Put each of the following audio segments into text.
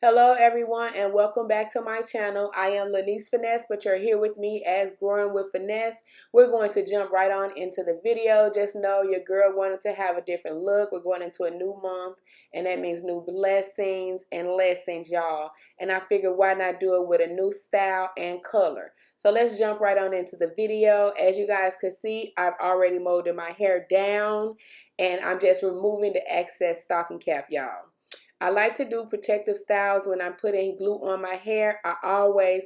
Hello everyone and welcome back to my channel. I am Lanice Finesse, but you're here with me as Growing with Finesse. We're going to jump right on into the video. Just know your girl wanted to have a different look. We're going into a new month and that means new blessings and lessons, y'all. And I figured why not do it with a new style and color. So let's jump right on into the video. As you guys can see, I've already molded my hair down and I'm just removing the excess stocking cap, y'all. I like to do protective styles when I'm putting glue on my hair. I always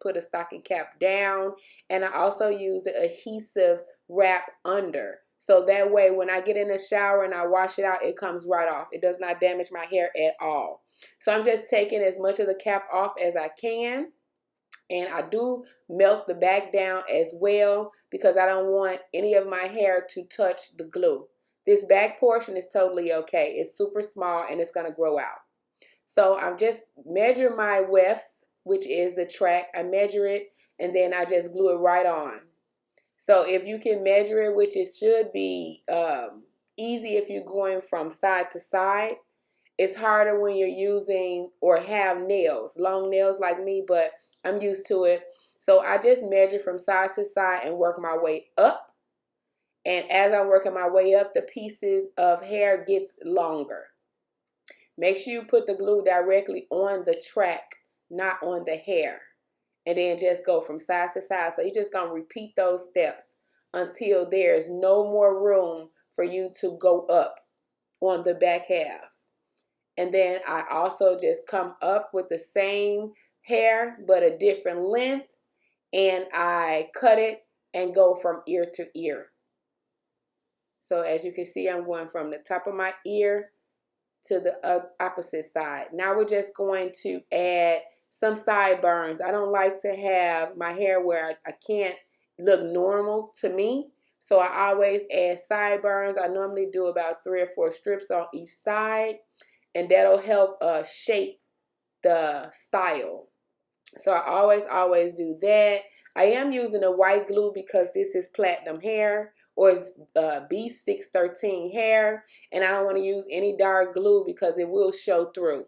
put a stocking cap down, and I also use the adhesive wrap under. So that way when I get in the shower and I wash it out, it comes right off. It does not damage my hair at all. So I'm just taking as much of the cap off as I can. And I do melt the back down as well because I don't want any of my hair to touch the glue. This back portion is totally okay. It's super small and it's going to grow out. So I'm just measure my wefts, which is the track. I measure it and then I just glue it right on. So if you can measure it, which it should be easy if you're going from side to side. It's harder when you're using or have nails, long nails like me, but I'm used to it. So I just measure from side to side and work my way up. And as I'm working my way up, the pieces of hair gets longer. Make sure you put the glue directly on the track, not on the hair. And then just go from side to side. So you're just going to repeat those steps until there's no more room for you to go up on the back half. And then I also just come up with the same hair but a different length. And I cut it and go from ear to ear. So as you can see, I'm going from the top of my ear to the opposite side. Now we're just going to add some sideburns. I don't like to have my hair where I can't look normal to me. So I always add sideburns. I normally do about 3 or 4 strips on each side. And that'll help shape the style. So I always do that. I am using a white glue because this is platinum hair, or it's B613 hair, and I don't want to use any dark glue because it will show through.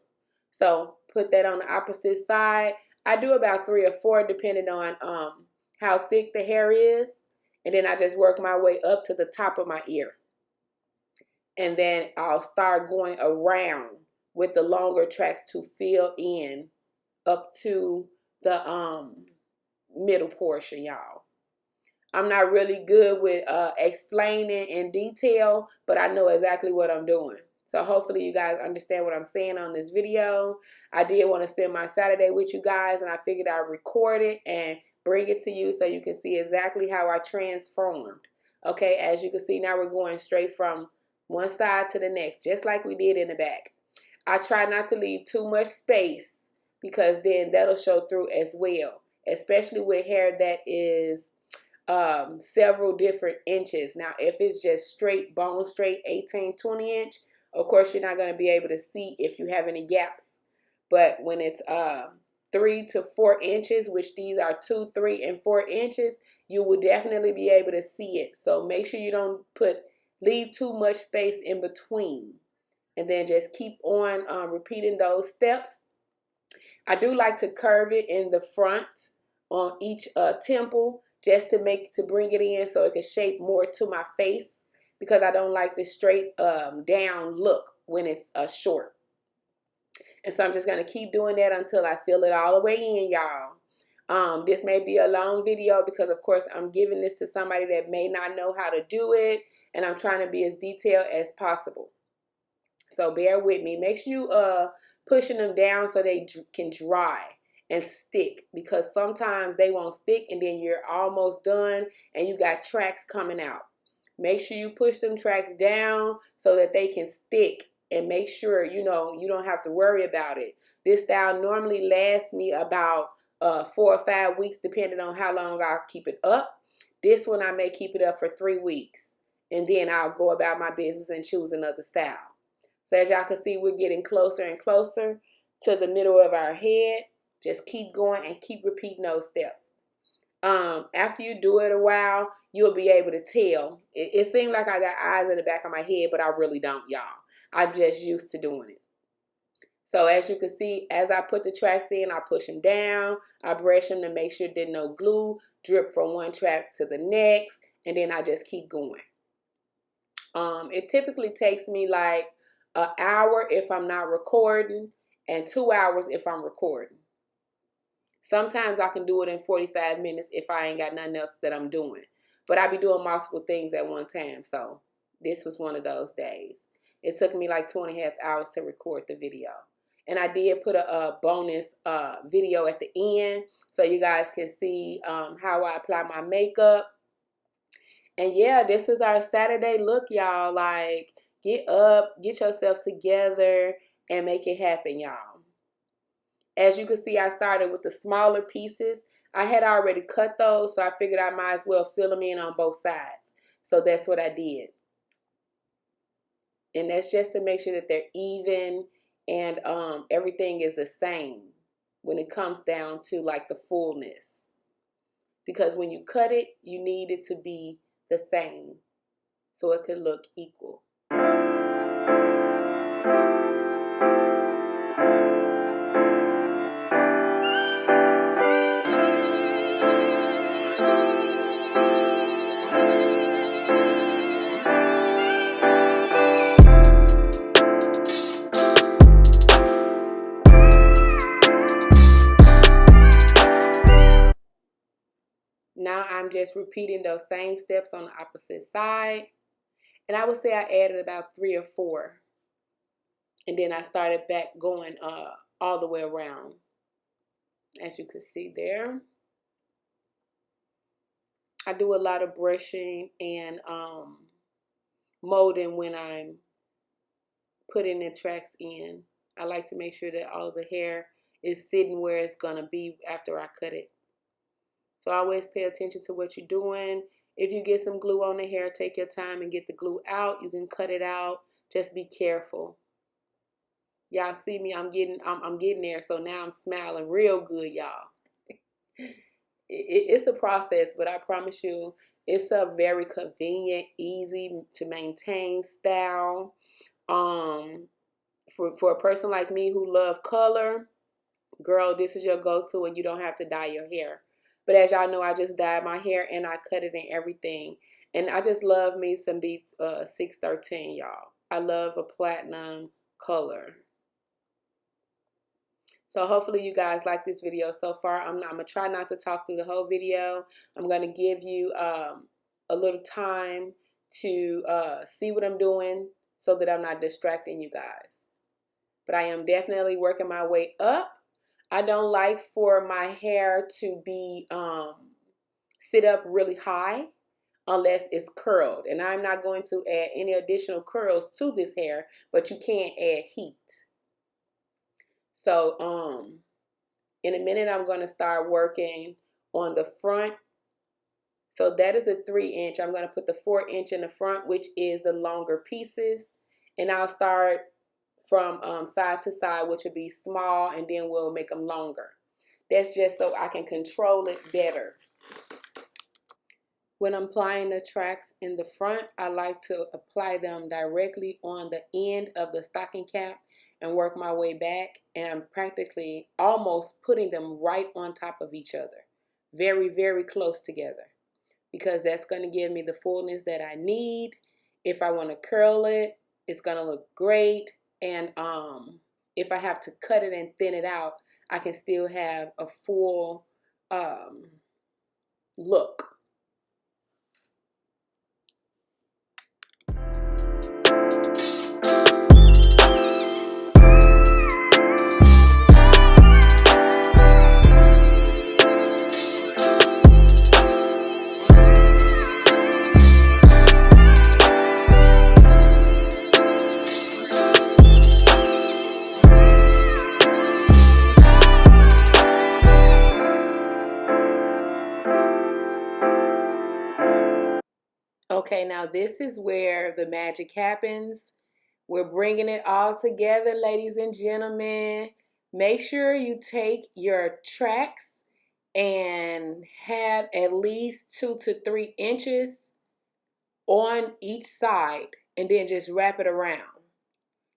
So put that on the opposite side. I do about 3 or 4 depending on how thick the hair is, and then I just work my way up to the top of my ear. And then I'll start going around with the longer tracks to fill in up to the middle portion, y'all. I'm not really good with explaining in detail, but I know exactly what I'm doing. So hopefully you guys understand what I'm saying on this video. I did want to spend my Saturday with you guys, and I figured I'd record it and bring it to you so you can see exactly how I transformed. Okay, as you can see, now we're going straight from one side to the next, just like we did in the back. I try not to leave too much space because then that'll show through as well, especially with hair that is several different inches. Now, if it's just straight, bone straight, 18, 20 inch, of course, you're not going to be able to see if you have any gaps. But when it's 3 to 4 inches, which these are 2, 3, and 4 inches, you will definitely be able to see it. So make sure you don't leave too much space in between. And then just keep on repeating those steps. I do like to curve it in the front on each temple just to bring it in so it can shape more to my face, because I don't like the straight down look when it's short. And so I'm just going to keep doing that until I fill it all the way in, y'all. This may be a long video because, of course, I'm giving this to somebody that may not know how to do it, and I'm trying to be as detailed as possible. So bear with me. Make sure you pushing them down so they can dry and stick, because sometimes they won't stick and then you're almost done and you got tracks coming out. Make sure you push them tracks down so that they can stick, and make sure you don't have to worry about it. This style normally lasts me about 4 or 5 weeks depending on how long I'll keep it up. This one I may keep it up for 3 weeks, and then I'll go about my business and choose another style. So as y'all can see, we're getting closer and closer to the middle of our head. Just keep going and keep repeating those steps. After you do it a while, you'll be able to tell. It seems like I got eyes in the back of my head, but I really don't, y'all. I'm just used to doing it. So as you can see, as I put the tracks in, I push them down. I brush them to make sure there's no glue drip from one track to the next. And then I just keep going. It typically takes me like an hour if I'm not recording and 2 hours if I'm recording. Sometimes I can do it in 45 minutes if I ain't got nothing else that I'm doing. But I be doing multiple things at one time. So this was one of those days. It took me like 2.5 hours to record the video. And I did put a bonus video at the end so you guys can see how I apply my makeup. And yeah, this was our Saturday look, y'all. Like, get up, get yourself together, and make it happen, y'all. As you can see, I started with the smaller pieces. I had already cut those, so I figured I might as well fill them in on both sides. So that's what I did. And that's just to make sure that they're even and everything is the same when it comes down to like the fullness. Because when you cut it, you need it to be the same so it could look equal. Now I'm just repeating those same steps on the opposite side. And I would say I added about 3 or 4. And then I started back going all the way around. As you can see there. I do a lot of brushing and molding when I'm putting the tracks in. I like to make sure that all of the hair is sitting where it's going to be after I cut it. So always pay attention to what you're doing. If you get some glue on the hair, take your time and get the glue out. You can cut it out. Just be careful. Y'all see me, I'm getting there. So now I'm smiling real good, y'all. It's a process, but I promise you, it's a very convenient, easy to maintain style. For a person like me who love color, girl, this is your go-to and you don't have to dye your hair. But as y'all know, I just dyed my hair and I cut it and everything. And I just love me some B613, y'all. I love a platinum color. So hopefully you guys like this video so far. I'm going to try not to talk through the whole video. I'm going to give you a little time to see what I'm doing so that I'm not distracting you guys. But I am definitely working my way up. I don't like for my hair to be sit up really high unless it's curled. And I'm not going to add any additional curls to this hair, but you can add heat. So in a minute, I'm going to start working on the front. So that is a 3-inch. I'm going to put the 4-inch in the front, which is the longer pieces. And I'll start from side to side, which will be small, and then we'll make them longer. That's just so I can control it better. When I'm applying the tracks in the front, I like to apply them directly on the end of the stocking cap and work my way back. And I'm practically almost putting them right on top of each other. Very, very close together. Because that's going to give me the fullness that I need. If I want to curl it, it's going to look great. And if I have to cut it and thin it out, I can still have a full look. Okay, now this is where the magic happens. We're bringing it all together, ladies and gentlemen. Make sure you take your tracks and have at least 2 to 3 inches on each side and then just wrap it around.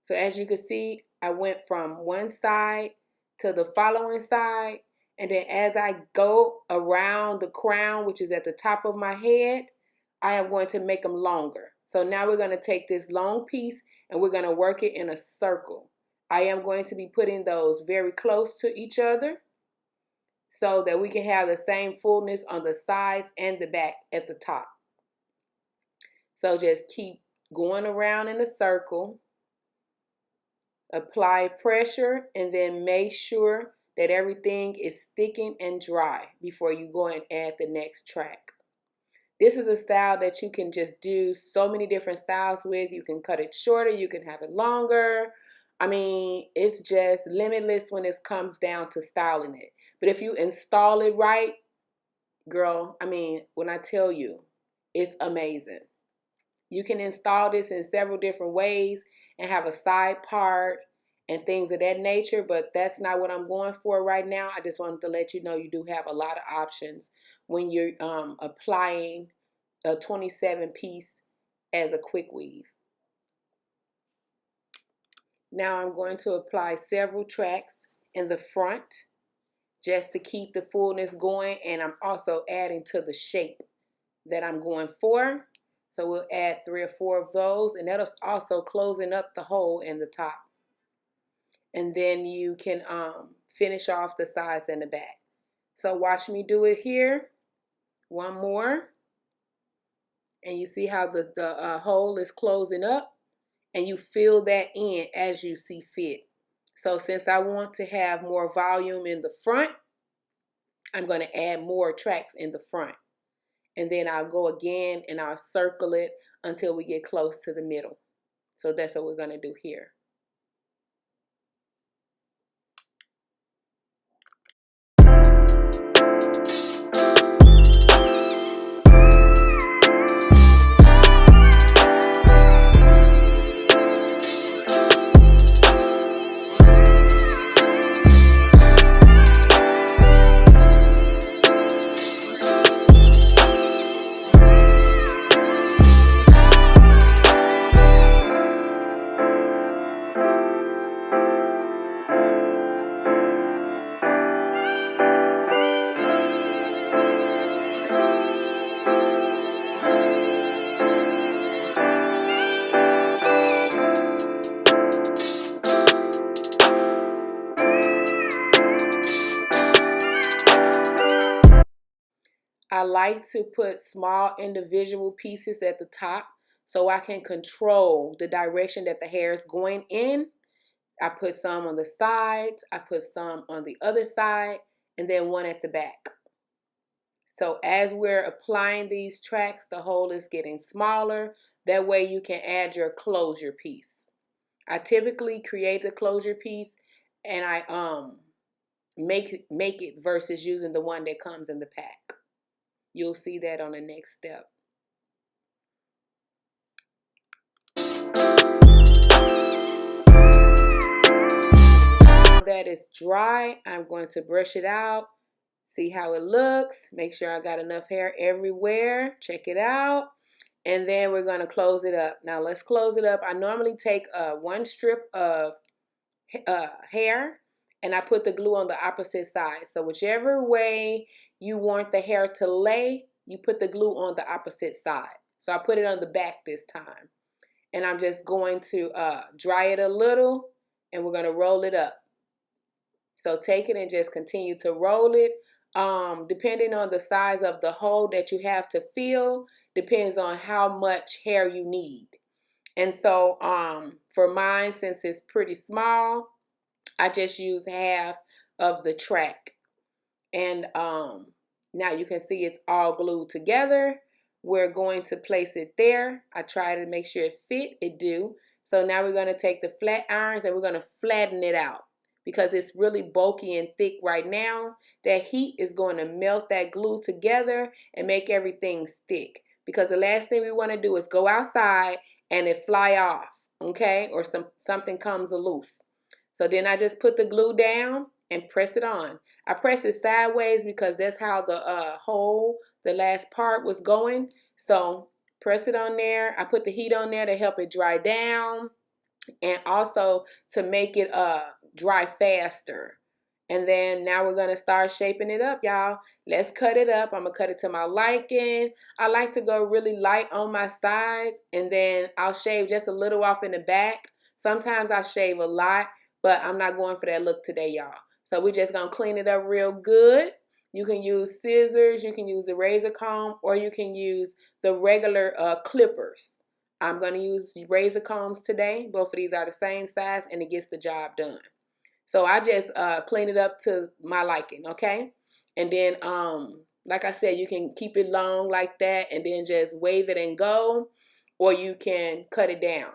So as you can see, I went from one side to the following side, and then as I go around the crown, which is at the top of my head, I am going to make them longer. So now we're going to take this long piece and we're going to work it in a circle. I am going to be putting those very close to each other so that we can have the same fullness on the sides and the back at the top. So just keep going around in a circle. Apply pressure and then make sure that everything is sticking and dry before you go and add the next track. This is a style that you can just do so many different styles with. You can cut it shorter, you can have it longer. I mean, it's just limitless when it comes down to styling it. But if you install it right, girl, I mean, when I tell you, it's amazing. You can install this in several different ways and have a side part and things of that nature, but that's not what I'm going for right now. I just wanted to let you know you do have a lot of options when you're applying a 27 piece as a quick weave. Now I'm going to apply several tracks in the front just to keep the fullness going, and I'm also adding to the shape that I'm going for. So we'll add 3 or 4 of those, and that'll also closing up the hole in the top. And then you can finish off the sides and the back. So watch me do it here. One more. And you see how the hole is closing up, and you fill that in as you see fit. So since I want to have more volume in the front, I'm going to add more tracks in the front. And then I'll go again and I'll circle it until we get close to the middle. So that's what we're going to do here. I like to put small individual pieces at the top so I can control the direction that the hair is going in. I put some on the sides, I put some on the other side, and then one at the back. So as we're applying these tracks, the hole is getting smaller. That way you can add your closure piece. I typically create the closure piece and I make it versus using the one that comes in the pack. You'll see that on the next step. Now that it's dry, I'm going to brush it out, see how it looks, make sure I got enough hair everywhere, check it out, and then we're going to close it up. Now let's close it up. I normally take one strip of hair and I put the glue on the opposite side. So whichever way you want the hair to lay, you put the glue on the opposite side. So I put it on the back this time. And I'm just going to dry it a little and we're going to roll it up. So take it and just continue to roll it. Depending on the size of the hole that you have to fill, depends on how much hair you need. And so for mine, since it's pretty small, I just use half of the track. And now you can see it's all glued together. We're going to place it there. I try to make sure it fit. It do. So now we're going to take the flat irons and we're going to flatten it out because it's really bulky and thick right now. That heat is going to melt that glue together and make everything stick. Because the last thing we want to do is go outside and it fly off, okay? Or something comes loose. So then I just put the glue down and press it on. I press it sideways because that's how the hole, the last part was going. So press it on there. I put the heat on there to help it dry down. and also to make it dry faster. And then now we're going to start shaping it up, y'all. Let's cut it up. I'm going to cut it to my liking. I like to go really light on my sides, and then I'll shave just a little off in the back. Sometimes I shave a lot, but I'm not going for that look today, y'all. So we're just going to clean it up real good. You can use scissors, you can use a razor comb, or you can use the regular clippers. I'm going to use razor combs today. Both of these are the same size, and it gets the job done. So I just clean it up to my liking, okay? And then, like I said, you can keep it long like that and then just wave it and go, or you can cut it down.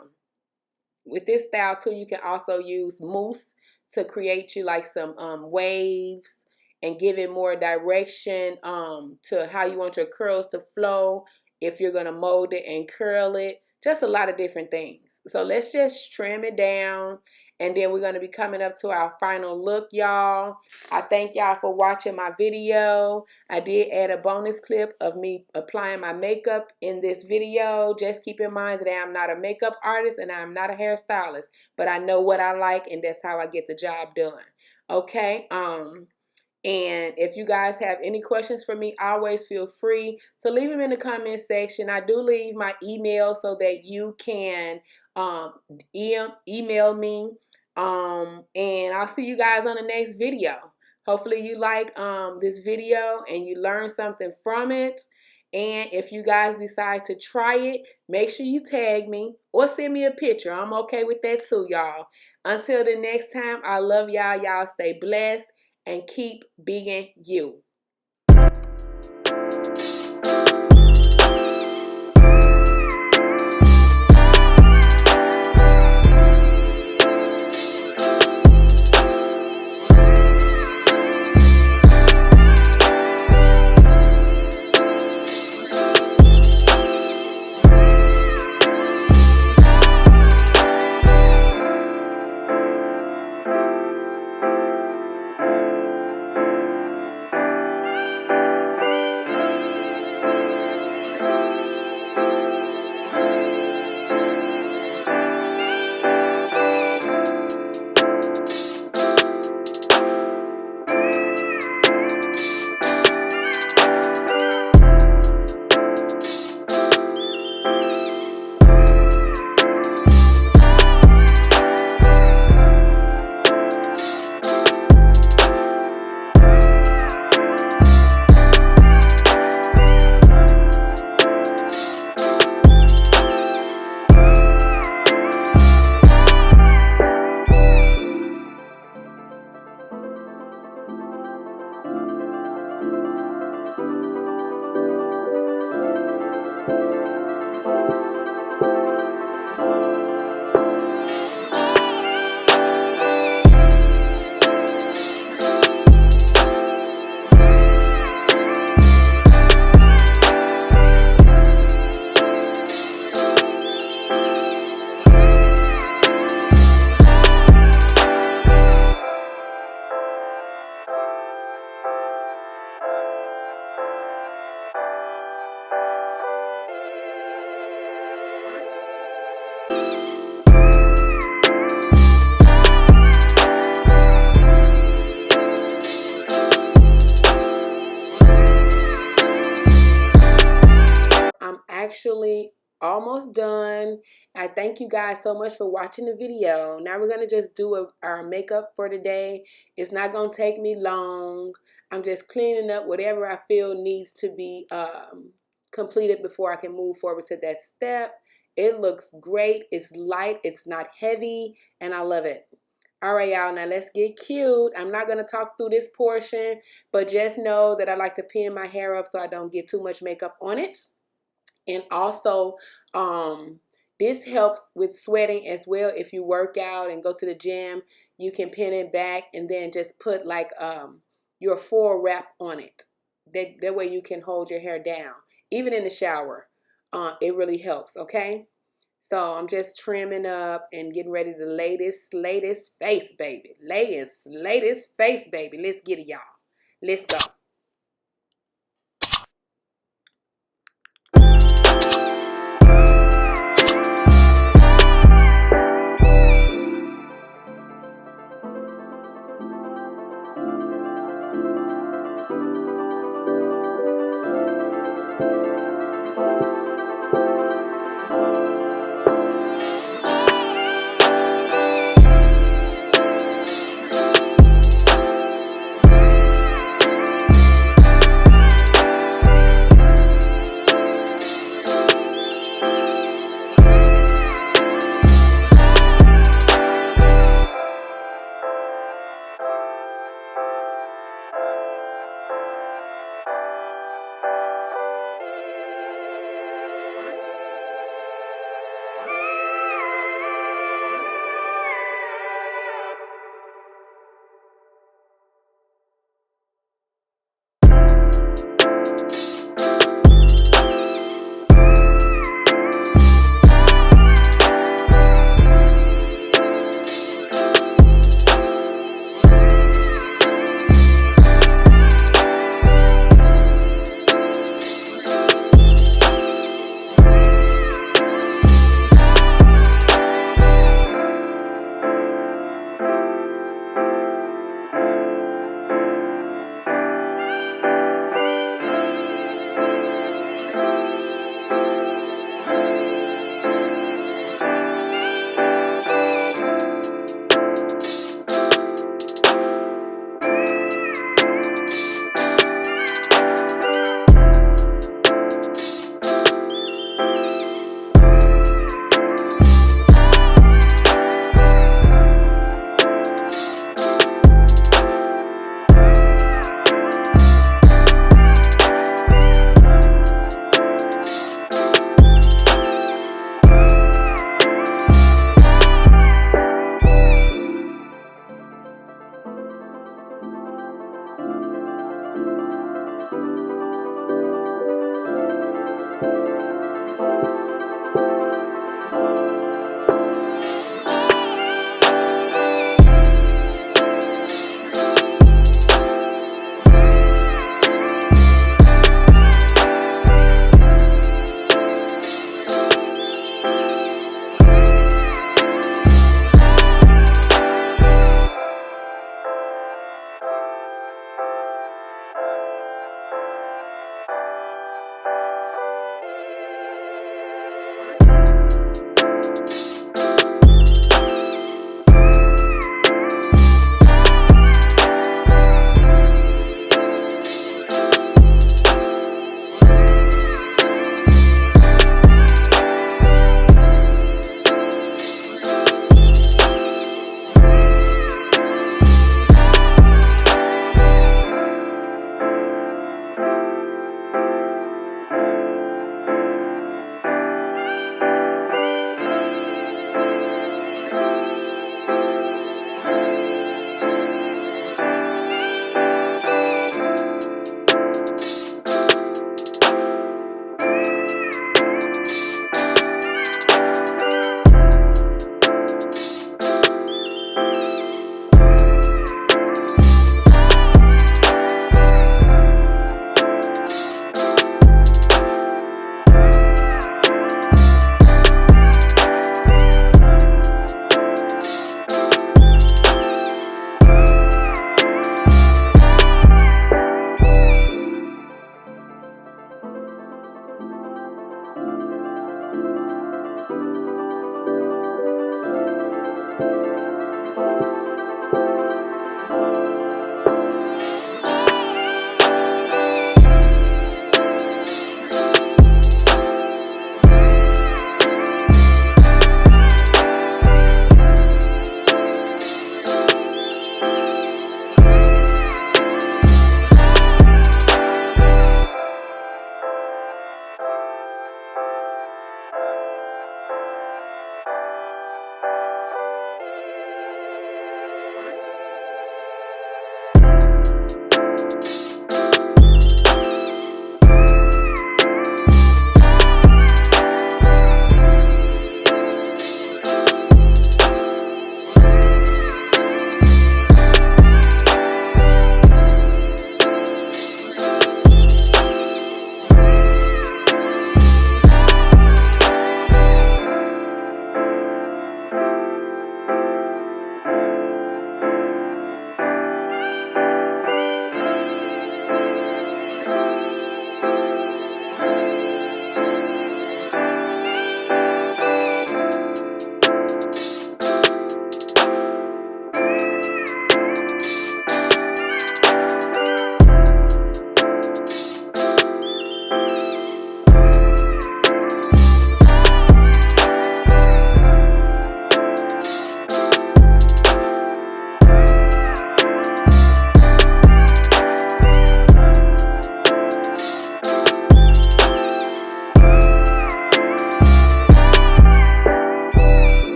With this style too, you can also use mousse to create you like some waves and give it more direction to how you want your curls to flow, if you're going to mold it and curl it, just a lot of different things. So let's just trim it down, and then we're going to be coming up to our final look, y'all. I thank y'all for watching my video. I did add a bonus clip of me applying my makeup in this video. Just keep in mind that I'm not a makeup artist and I'm not a hairstylist, but I know what I like, and that's how I get the job done. Okay, and if you guys have any questions for me, always feel free to leave them in the comment section. I do leave my email so that you can email me. And I'll see you guys on the next video. Hopefully you like this video and you learn something from it. And if you guys decide to try it, make sure you tag me or send me a picture. I'm okay with that too, y'all. Until the next time, I love y'all. Y'all stay blessed and keep being you. Actually almost done. I thank you guys so much for watching the video. Now we're going to just do our makeup for today. It's not going to take me long. I'm just cleaning up whatever I feel needs to be completed before I can move forward to that step. It looks great. It's light. It's not heavy. And I love it. All right, y'all. Now let's get cute. I'm not going to talk through this portion, but just know that I like to pin my hair up so I don't get too much makeup on it. And also, this helps with sweating as well. If you work out and go to the gym, you can pin it back and then just put like your full wrap on it. That way you can hold your hair down. Even in the shower, it really helps, okay? So I'm just trimming up and getting ready to lay this face, baby. Lay this face, baby. Let's get it, y'all. Let's go.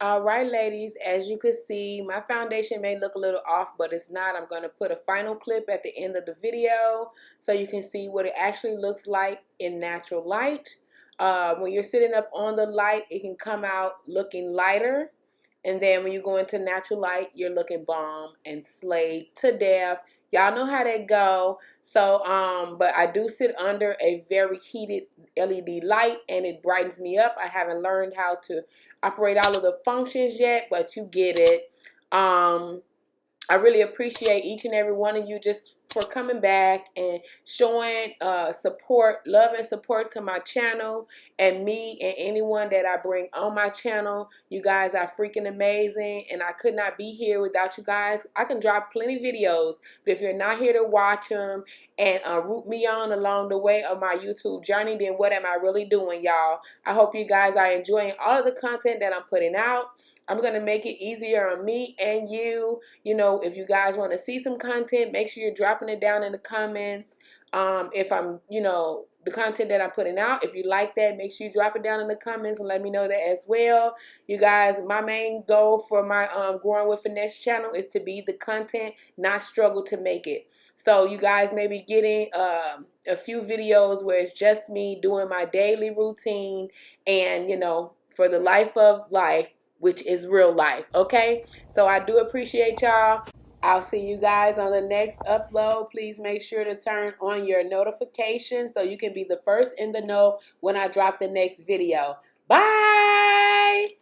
All right, ladies, as you can see, my foundation may look a little off, but it's not. I'm going to put a final clip at the end of the video so you can see what it actually looks like in natural light. When you're sitting up on the light, it can come out looking lighter. And then when you go into natural light, you're looking bomb and slayed to death. Y'all know how that go. So, but I do sit under a very heated LED light and it brightens me up. I haven't learned how to operate all of the functions yet, but you get it. I really appreciate each and every one of you just for coming back and showing support, love and support to my channel and me and anyone that I bring on my channel. You guys are freaking amazing, and I could not be here without you guys. I can drop plenty videos, but if you're not here to watch them and root me on along the way of my YouTube journey, then what am I really doing, y'all? I hope you guys are enjoying all of the content that I'm putting out. I'm going to make it easier on me and you. You know, if you guys want to see some content, make sure you're dropping it down in the comments. If I'm, you know, the content that I'm putting out, if you like that, make sure you drop it down in the comments and let me know that as well. You guys, my main goal for my Growing with Finesse channel is to be the content, not struggle to make it. So you guys may be getting a few videos where it's just me doing my daily routine and, you know, for the life of life, which is real life, okay? So I do appreciate y'all. I'll see you guys on the next upload. Please make sure to turn on your notifications so you can be the first in the know when I drop the next video. Bye!